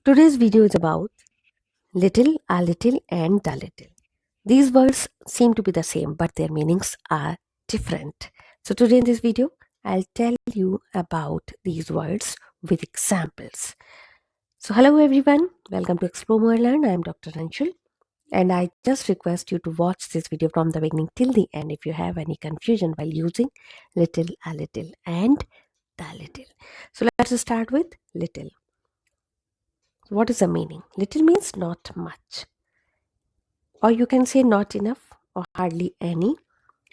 Today's video is about little, a little, and the little. These words seem to be the same, but their meanings are different. So, today in this video, I'll tell you about these words with examples. So, hello everyone, welcome to Explore More Learn. I am Dr. Anshul, and I just request you to watch this video from the beginning till the end if you have any confusion while using little, a little, and the little. So, let's start with little. What is the meaning? Little means not much, or you can say not enough or hardly any.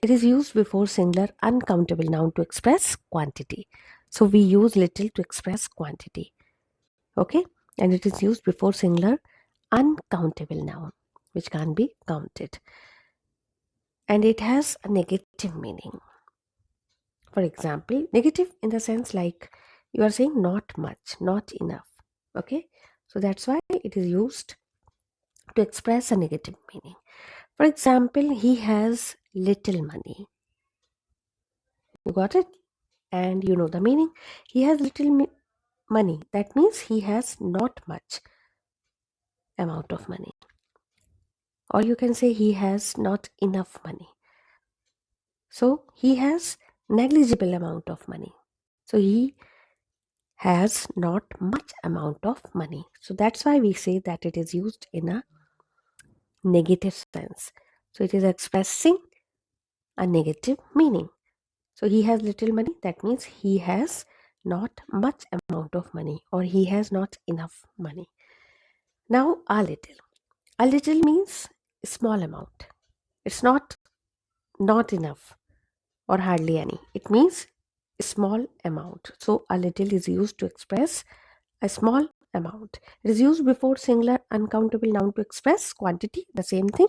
It is used before singular uncountable noun to express quantity. So we use little to express quantity. Okay? And it is used before singular uncountable noun, which can't be counted. And it has a negative meaning. For example, negative in the sense like you are saying not much, not enough. Okay? So that's why it is used to express a negative meaning. For example, he has little money. You got it? And you know the meaning. He has little money. That means he has not much amount of money. Or you can say he has not enough money. So he has negligible amount of money. So he has not much amount of money. So that's why we say that it is used in a negative sense. So it is expressing a negative meaning. So he has little money. That means he has not much amount of money, or he has not enough money. Now a little. A little means small amount. It's not enough or hardly any. It means small amount. So a little is used to express a small amount. It is used before singular uncountable noun to express quantity, the same thing.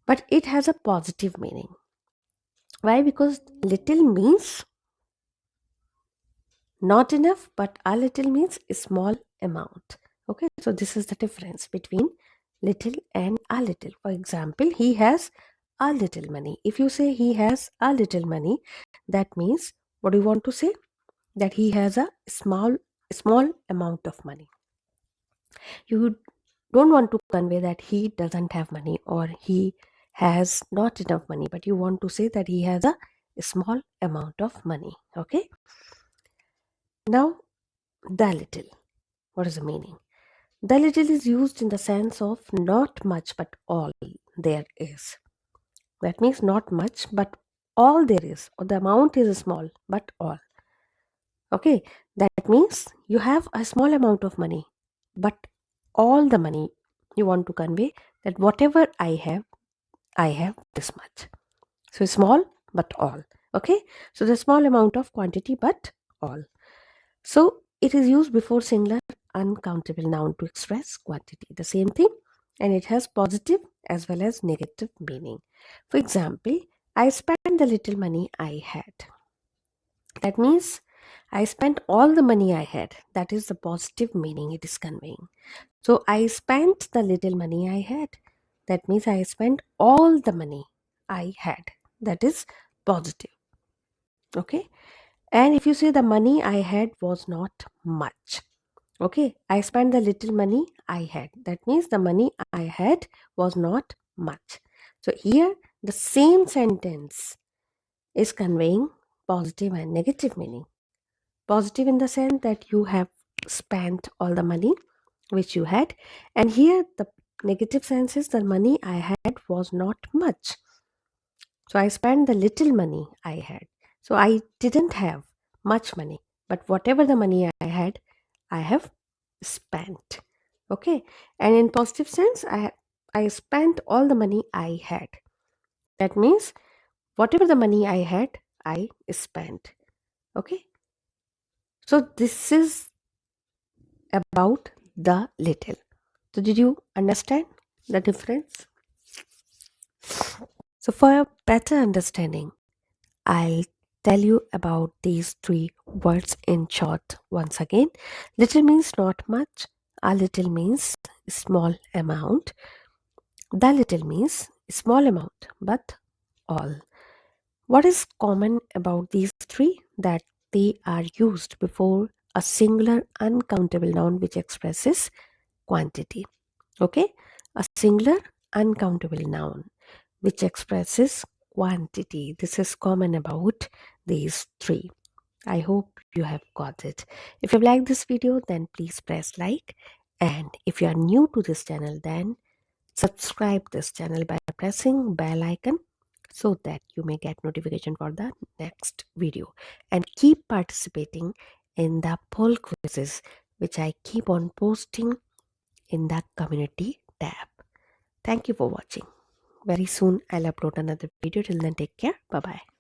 But it has a positive meaning. Why? Because little means not enough, but a little means a small amount. Okay, so this is the difference between little and a little. For example, he has a little money. If you say he has a little money, that means what do you want to say? That he has a small amount of money. You don't want to convey that he doesn't have money or he has not enough money, but you want to say that he has a small amount of money. Okay, now the little. What is the meaning? The little is used in the sense of not much but all there is. That means not much but all there is, or the amount is small but all. Okay, that means you have a small amount of money, but all the money you want to convey that whatever I have this much. So small but all. Okay, so the small amount of quantity but all. So it is used before singular uncountable noun to express quantity. The same thing, and it has positive as well as negative meaning. For example, I spent the little money I had. That means I spent all the money I had. That is the positive meaning it is conveying. So I spent the little money I had. That means I spent all the money I had. That is positive. Okay. And if you say the money I had was not much. Okay, I spent the little money I had. That means the money I had was not much. So here the same sentence is conveying positive and negative meaning. Positive in the sense that you have spent all the money which you had, and here the negative sense is the money I had was not much. So I spent the little money I had. So I didn't have much money, but whatever the money I had, I have spent. Okay, and in positive sense, I spent all the money I had. That means whatever the money I had, I spent. Okay, so this is about the little. So did you understand the difference? So for a better understanding, I'll tell you about these three words in short once again. Little means not much. A little means small amount. The little means small amount, but all. What is common about these three? That they are used before a singular uncountable noun which expresses quantity. Okay, a singular uncountable noun which expresses quantity. This is common about these three. I hope you have got it. If you've liked this video, then please press like. And if you are new to this channel, then subscribe this channel by pressing bell icon so that you may get notification for the next video. And keep participating in the poll quizzes which I keep on posting in the community tab. Thank you for watching. Very soon I'll upload another video. Till then, take care. Bye bye.